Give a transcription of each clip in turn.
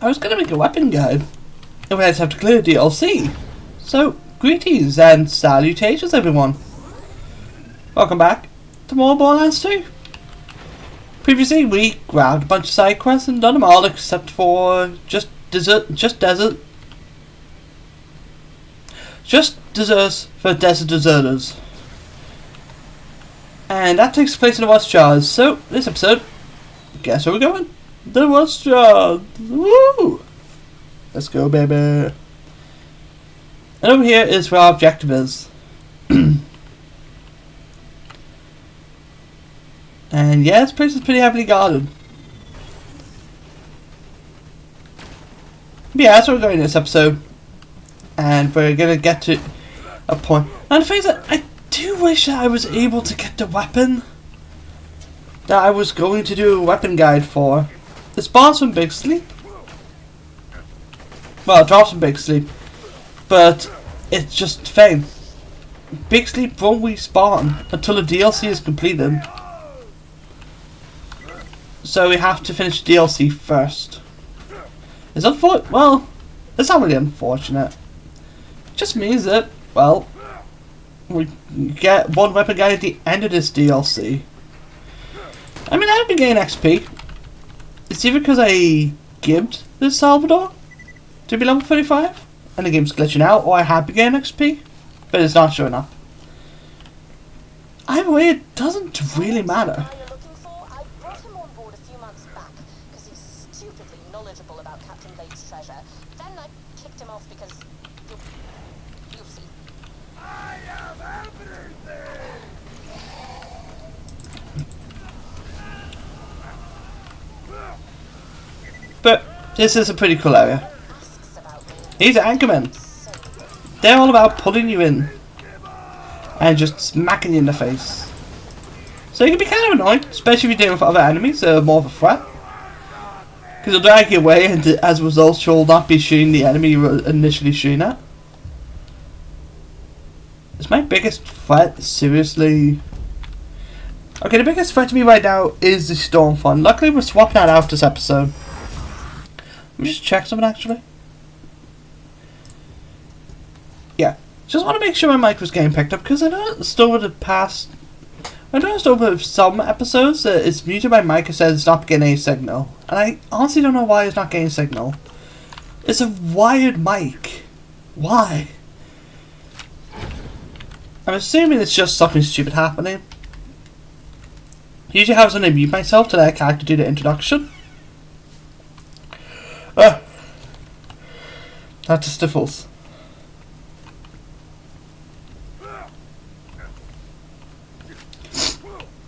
I was gonna make a weapon guide. If I just have to clear DLC. So, greetings and salutations everyone. Welcome back to more Borderlands 2. Previously we grabbed a bunch of side quests and done them all except for just deserts for desert deserters. And that takes place in the West Jars. So, this episode, guess where we're going? The West Jars. Woo! Let's go, baby. And over here is where our objective is. And yeah, this place is pretty heavily guarded. But yeah, that's where we're going in this episode. And we're gonna get to a point. And the thing is that I do wish that I was able to get the weapon that I was going to do a weapon guide for. It spawns from Big Sleep. Well, it drops from Big Sleep. But it's just fame. Big Sleep won't respawn until the DLC is completed. So we have to finish DLC first. It's unfortunate. Well, it's not really unfortunate. It just means that, well, we get one weapon guide at the end of this DLC. I mean, I've been getting XP. It's either because I gibbed this Salvador to be level 35 and the game's glitching out, or I have been getting XP, but it's not showing up. Either way, it doesn't really matter. But this is a pretty cool area. These are anchormen. They're all about pulling you in and just smacking you in the face. So it can be kind of annoying, especially if you're dealing with other enemies that are more of a threat. Because they'll drag you away, and as a result you'll not be shooting the enemy you were initially shooting at. Is my biggest threat seriously... Okay, the biggest threat to me right now is the Storm Fund. Luckily we're swapping that out this episode. Let me just check something actually. Yeah, just want to make sure my mic was getting picked up because I noticed over the past... I noticed over some episodes that it's muted my mic and says it's not getting any signal. And I honestly don't know why it's not getting signal. It's a wired mic. Why? I'm assuming it's just something stupid happening. Usually I have to mute myself to let a character do the introduction. That just stifles.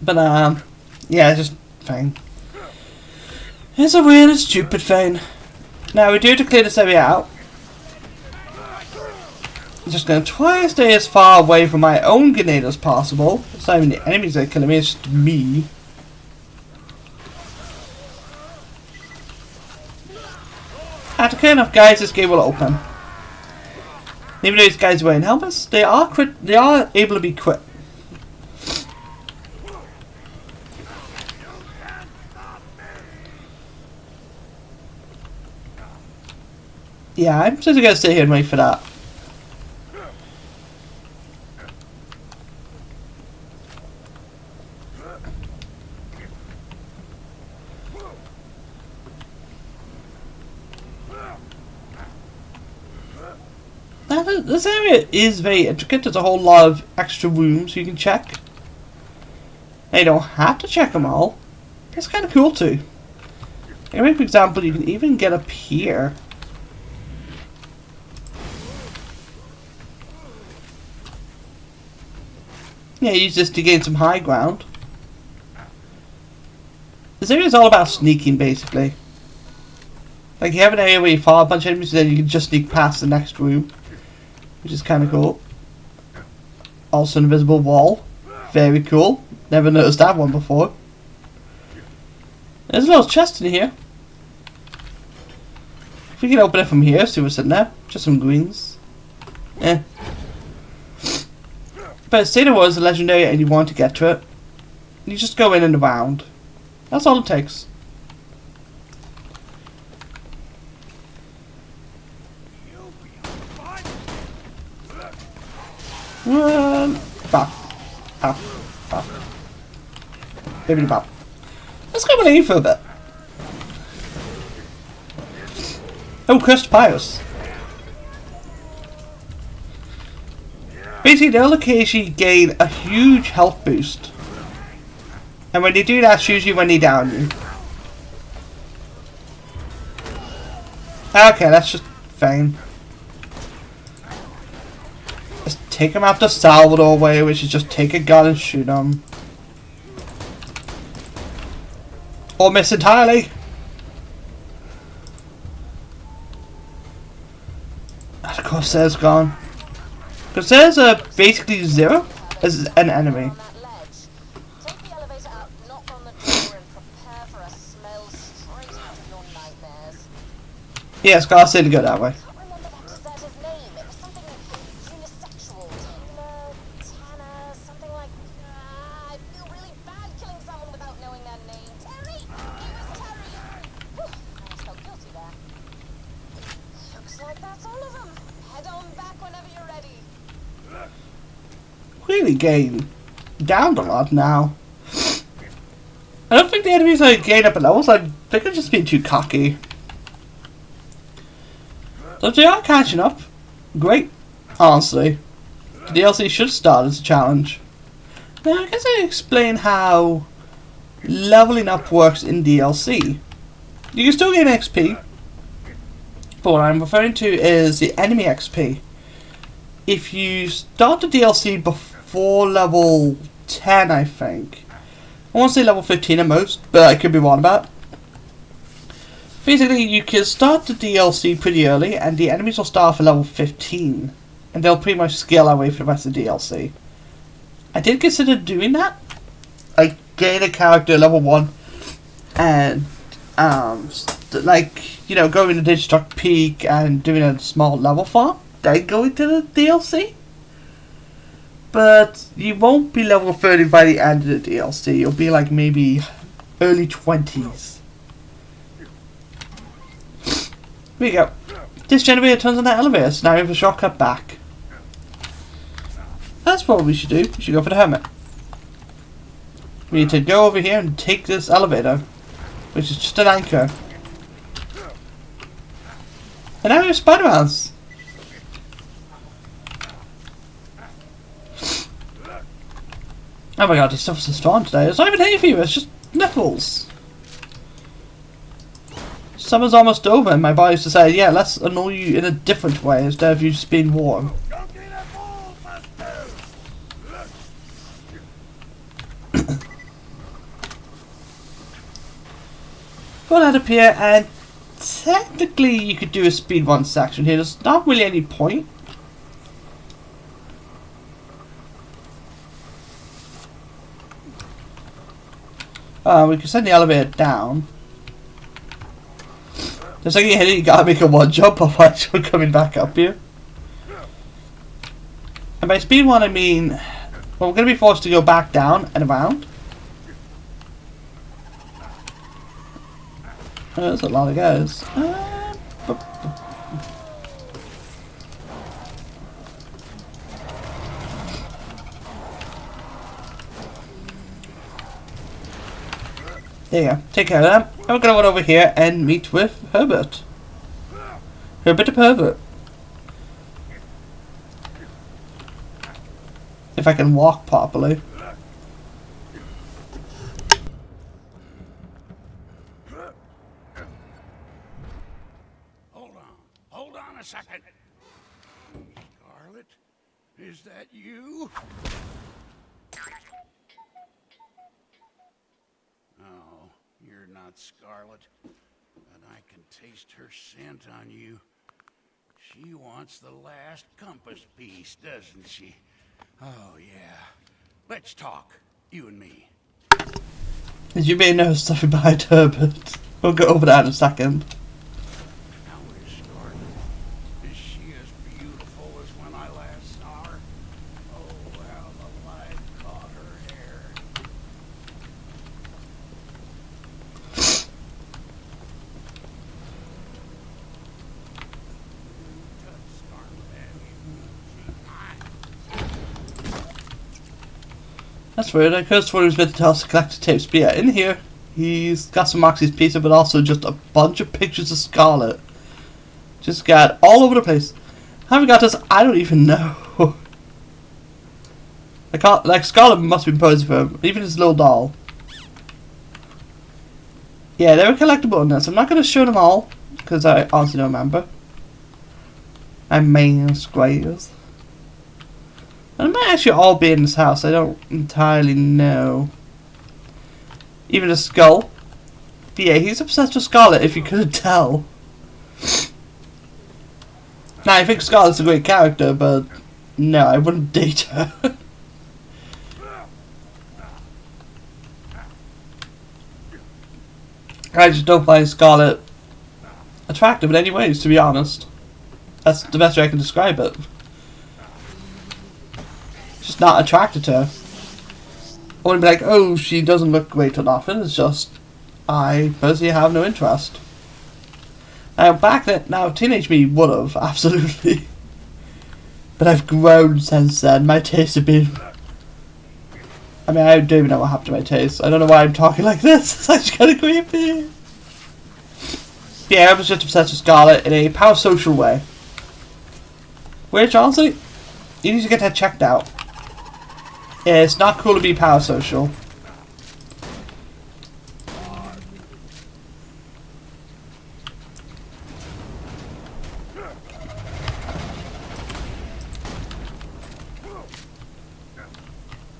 But yeah, just fine. It's a weird and stupid thing. Now we do have to clear this area out. I'm just gonna try and stay as far away from my own grenade as possible. It's not even the enemies that are killing me, it's just me. After clear enough guys, this gate will open. Even though these guys are wearing helmets, they are able to be crit. Yeah, I'm just gonna sit here and wait for that. Now, this area is very intricate. There's a whole lot of extra rooms you can check. Now, you don't have to check them all. It's kind of cool too. Anyway, for example, you can even get up here. Yeah, use this to gain some high ground. This area is all about sneaking, basically. Like, you have an area where you follow a bunch of enemies, and then you can just sneak past the next room, which is kind of cool. Also, an invisible wall. Very cool. Never noticed that one before. There's a little chest in here. If we can open it from here, see what's in there. Just some greens. Eh. But say there was a legendary and you want to get to it, you just go in and around. That's all it takes. Bop. Bop. Bop. Bibbidi bop. Let's go with for a bit. Oh, Cursed Pious. Basically, they'll occasionally gain a huge health boost. And when they do that, it's usually when they down you. Okay, that's just fine. Let's take him out the Salvador way, which is just take a gun and shoot him. Or miss entirely. And of course, there's gone. Because there's a basically zero as an enemy. Yeah, Scar said to go that way. Really getting down a lot now. I don't think the enemies are getting up at levels. I think they're just being too cocky. So if they are catching up, great. Honestly, the DLC should start as a challenge. Now I guess I explain how leveling up works in DLC. You can still gain XP, but what I'm referring to is the enemy XP. If you start the DLC before level 10, I think. I want to say level 15 at most, but I could be wrong about it. Basically, you can start the DLC pretty early, and the enemies will start for level 15. And they'll pretty much scale our way for the rest of the DLC. I did consider doing that. I gain a character at level 1, and, like, you know, going to Digistruct Peak and doing a small level farm. Then go into the DLC. But you won't be level 30 by the end of the DLC. You'll be like maybe early 20s. Here we go. This generator turns on that elevator, so now we have a shortcut back. That's what we should do. We should go for the hermit. We need to go over here and take this elevator, which is just an anchor. And now we have Spider-Mans. Oh my god, this stuff's so strong today. It's not even hay fever, it's just nipples. Summer's almost over and my body used to say, yeah, let's annoy you in a different way instead of you just being warm. Pull that up here, and technically you could do a speed run section here. There's not really any point. We can send the elevator down. The second you hit it, you gotta make a one jump, otherwise you're coming back up here. And by speed one, I mean, well, we're gonna be forced to go back down and around. There's a lot of guys. There you go. Take care of them. And we're gonna run over here and meet with Herbert. Herbert the pervert. If I can walk properly. Hold on a second. Scarlet, is that you? Oh, you're not Scarlet, but I can taste her scent on you. She wants the last compass piece, doesn't she? Oh, yeah. Let's talk, you and me. As you may know something behind Herbert. We'll go over that in a second. How is Scarlet? Is she as beautiful as when I last saw her? Oh, how the light caught her hair. Touch Scarlet, have you? She's mine. That's weird. I could have sworn he was meant to tell us to collect the tapes. But yeah, in here, he's got some Moxie's pizza, but also just a bunch of pictures of Scarlet. Just got all over the place. How we got this, I don't even know. I can't, like, Scarlet must be posing for him. Even his little doll. Yeah, they were collectible in this. I'm not going to show them all, because I honestly don't remember. I'm main squares. And it might actually all be in this house. I don't entirely know. Even the skull. But yeah, he's obsessed with Scarlet, if you couldn't tell. Now, I think Scarlet's a great character, but no, I wouldn't date her. I just don't find Scarlet attractive in any ways, to be honest. That's the best way I can describe it. Just not attracted to her. I wouldn't be like, oh, she doesn't look great or nothing. It's just, I personally have no interest. Back then, now, teenage me would have, absolutely. But I've grown since then. My tastes have been... I mean, I don't even know what happened to my taste. I don't know why I'm talking like this. It's actually kind of creepy. Yeah, I was just obsessed with Scarlet in a parasocial way. Which, honestly, you need to get that checked out. Yeah, it's not cool to be parasocial.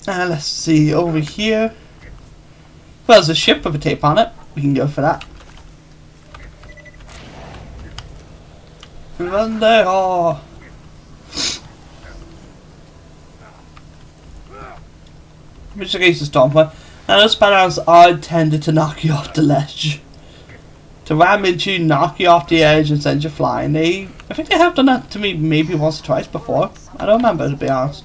Let's see, over here. Well, there's a ship with a tape on it. We can go for that. Run there, oh. I'm just against the Stomper. And those spiders are intended to knock you off the ledge. To ram into you, knock you off the edge, and send you flying. I think they have done that to me maybe once or twice before. I don't remember, to be honest.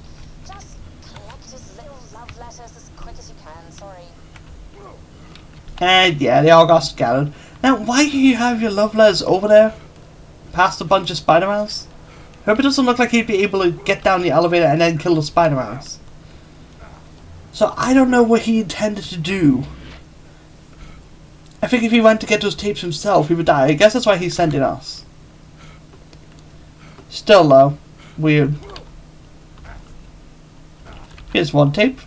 And yeah, they all got scattered. Now, why do you have your love letters over there? Past a bunch of Spider-Mans? Hope it doesn't look like he'd be able to get down the elevator and then kill the Spider-Mans. So I don't know what he intended to do. I think if he went to get those tapes himself, he would die. I guess that's why he's sending us. Still though, weird. Here's one tape.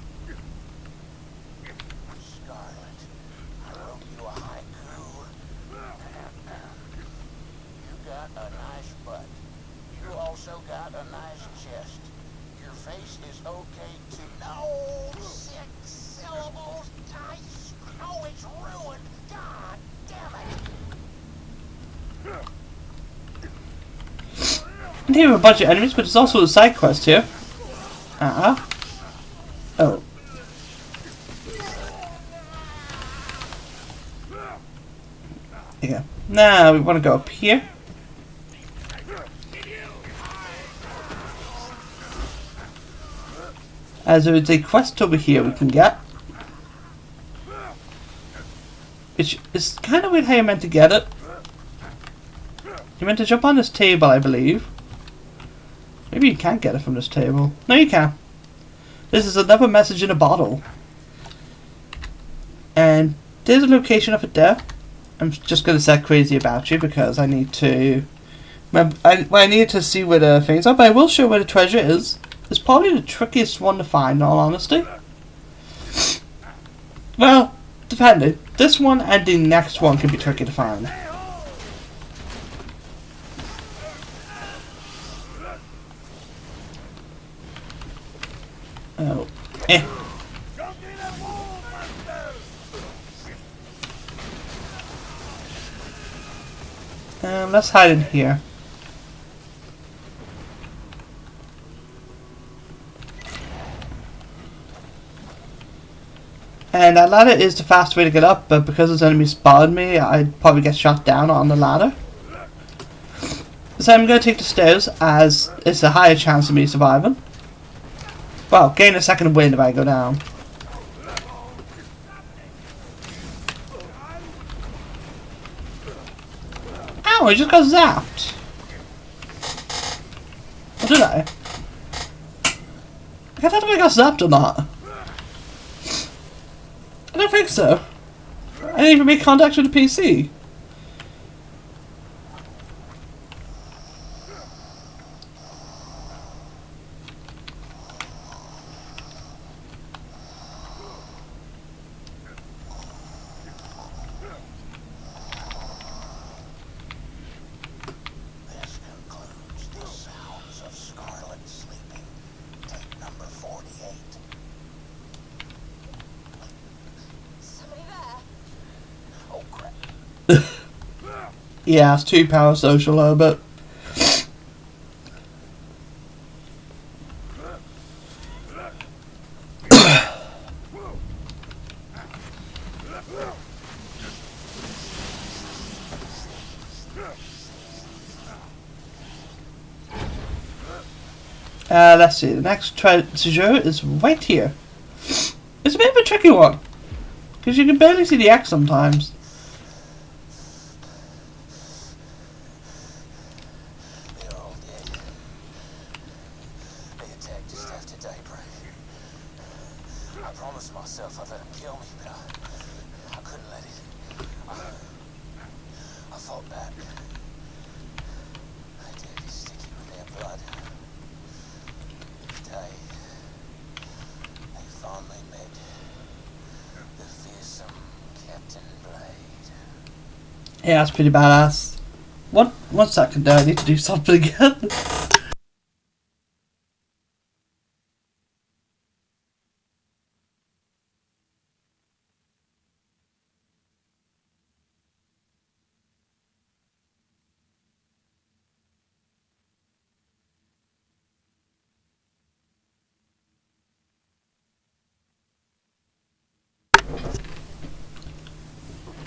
And here are a bunch of enemies, but there's also a side quest here. Oh. Yeah. Now we want to go up here. As there is a quest over here we can get. Which is kind of weird how you're meant to get it. You're meant to jump on this table, I believe. Maybe you can't get it from this table. No, you can. This is another message in a bottle. And there's a location of it there. I'm just going to say crazy about you because I need to... I need to see where the things are, but I will show where the treasure is. It's probably the trickiest one to find, in all honesty. Well, depending. This one and the next one can be tricky to find. Oh. Let's hide in here. And that ladder is the fast way to get up, but because those enemies spotted me, I'd probably get shot down on the ladder. So I'm going to take the stairs, as it's a higher chance of me surviving. Well, gain a second wind if I go down. Ow, I just got zapped. Or did I? I can't tell if I got zapped or not. think so. I didn't even make contact with the PC. This concludes the sounds of Scarlet sleeping. Tape number 48. Somebody there? Oh crap. Yeah, it's too parasocial, Herbert. Let's see, the next treasure is right here. It's a bit of a tricky one, because you can barely see the X sometimes. They're all dead. They attacked just after daybreak. I promised myself I'd let them kill me, but I couldn't let it. I fought back. I did, sticky with their blood. Today, they finally met the fearsome Captain Blade. Yeah, that's pretty badass. One second there, I need to do something again.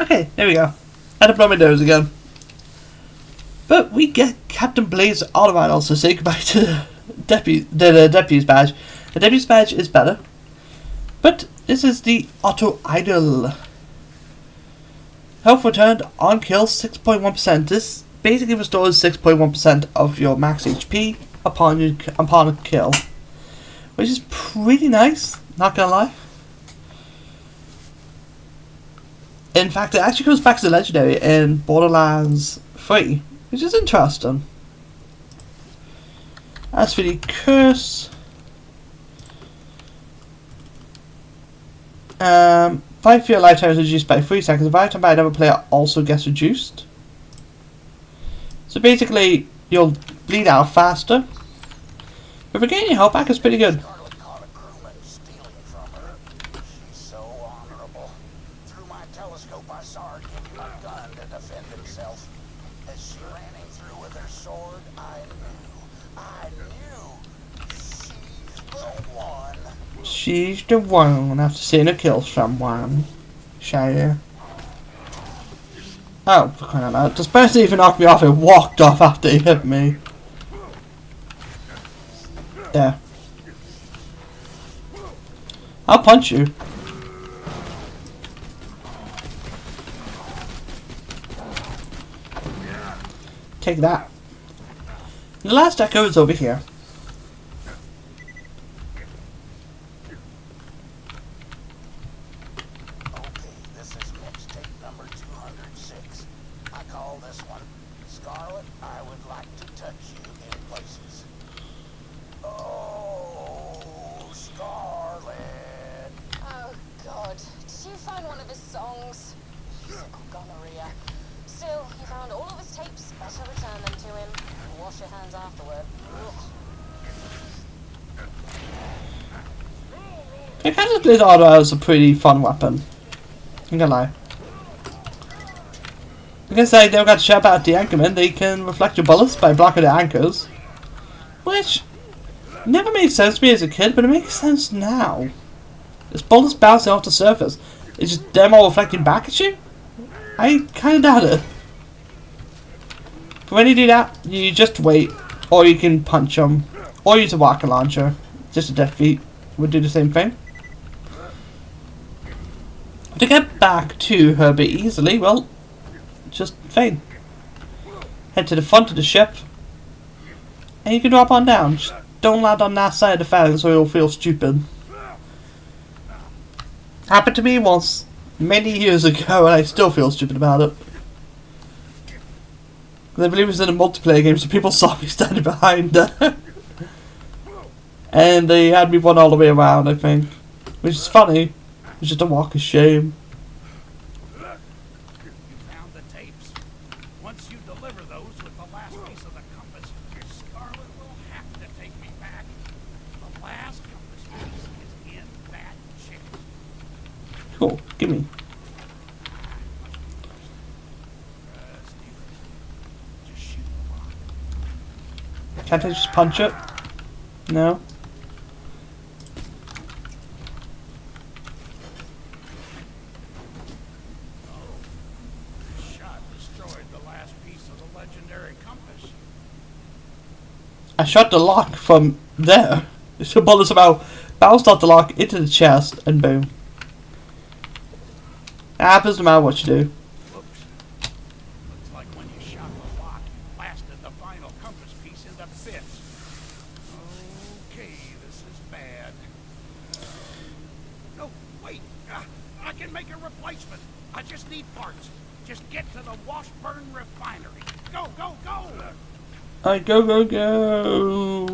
Okay, there we go. I had to blow my nose again. But we get Captain Blade's auto idol, so say goodbye to the deputy's badge. The deputy's badge is better. But this is the auto idol. Health returned on kill 6.1%. This basically restores 6.1% of your max HP upon a kill. Which is pretty nice, not gonna lie. In fact, it actually comes back to the legendary in Borderlands 3, which is interesting. As for the curse, 5 fear lifetime is reduced by 3 seconds. The lifetime by another player also gets reduced. So basically, you'll bleed out faster. But regaining your health back is pretty good. Scarlet caught a crewman stealing from her. She's so honorable. Through my telescope, I saw her give him a gun to defend himself. As she ran him through with her sword, I knew she's the one. She's the one after seeing her kill someone. Shire. Oh, for crying out loud. This person even knocked me off and walked off after he hit me. There. I'll punch you. Take that. The last echo is over here. Okay, this is mixtape number 206. I call this one Scarlet, I would like to touch you in places. Oh, Scarlet. Oh, God. Did you find one of his songs? Physical gonorrhea. Still, you found all of his tapes. Better return them to him. And wash your hands afterward. Ugh. I kind of believe auto is a pretty fun weapon. I'm gonna lie. Because they never got to shout out the anchorman, they can reflect your bullets by blocking the anchors. Which never made sense to me as a kid, but it makes sense now. There's bullets bouncing off the surface. It's just them all reflecting back at you? I kinda doubt it. But when you do that, you just wait, or you can punch them, or use a rocket launcher. Just a defeat would do the same thing. To get back to her bit easily, well, just fine. Head to the front of the ship, and you can drop on down. Just don't land on that side of the fan so you'll feel stupid. Happened to me once. many years ago, and I still feel stupid about it. I believe it was in a multiplayer game, so people saw me standing behind her. And they had me run all the way around, I think. Which is funny. It's just a walk of shame. You found the tapes. Once you deliver those with the last piece of the compass, Scarlet will have to take me back. The last compass piece is in that chest. Cool, give me. Just shoot the lock. Can't I just punch it? No? Shot destroyed the last piece of the legendary compass. I shot the lock from there. The bullet somehow bounced off the lock into the chest, and boom. It happens no matter what you do. Oops. Looks like when you shot the lock, you blasted the final compass piece into bits. Okay, this is bad. No, wait. I can make a replacement. I just need parts. Just get to the Washburn refinery. Go, go, go! Alright, go, go, go.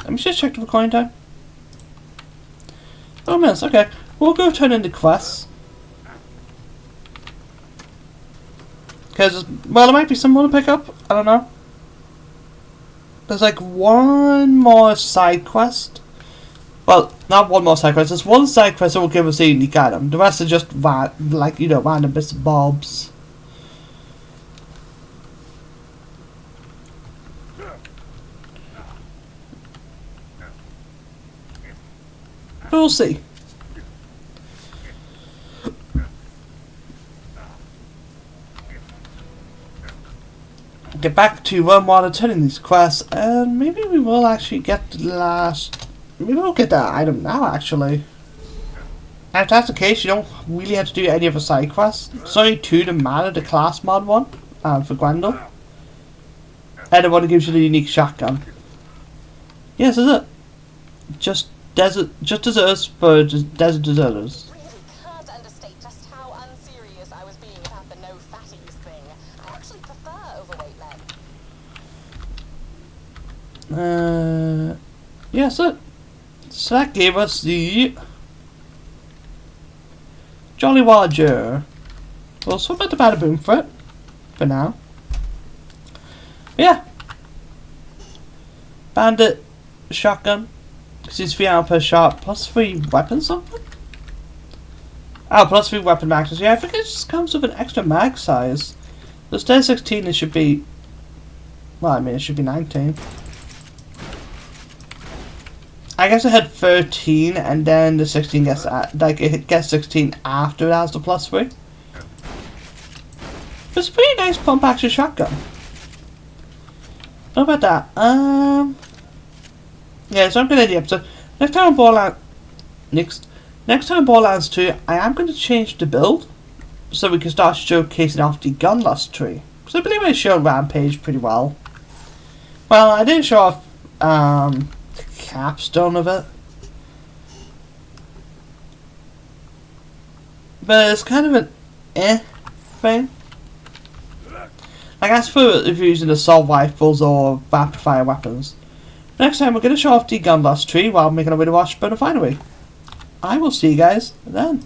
Let me just check the recording time. 4 minutes, okay. We'll go turn in the quests. Because, well, there might be some more to pick up. I don't know. There's like one more side quest. Well, not one more side quest. There's one side quest that will give us a unique item. The rest are just, like, you know, random bits and bobs. But we'll see. Get back to while turning these quests, and maybe we will actually get the last. Maybe we'll get that item now, actually. And if that's the case, you don't really have to do any of the side quests. It's only 2 to mana, the class mod one, for Gwendol. And the one that gives you the unique shotgun. Yes, is it? Just deserts for desert deserters. Really can't understate just how unserious I was being about the no fatties thing. I actually prefer overweight men. Yeah, so that gave us the Jolly Roger. We'll swap out the Bada Boom for it, for now. Yeah. Bandit, shotgun, because it's 3 ammo per shot, plus 3 weapon something? Oh, plus 3 weapon maxes. Yeah, I think it just comes with an extra mag size. So instead of 16, it should be, well, I mean, it should be 19. I guess it had 13, and then the 16 gets, like, it gets 16 after it has the plus 3. It's a pretty nice pump action shotgun. What about that? Yeah, so I'm gonna end the episode. Next time on Borderlands 2, I am going to change the build so we can start showcasing off the gunlust tree. Because I believe I showed Rampage pretty well. Well, I didn't show off the capstone of it, but it's kind of an thing. Like, as for if you're using assault rifles or rapid fire weapons. Next time we're going to show off the gunlust tree while making our way to Washburn Refinery. I will see you guys then.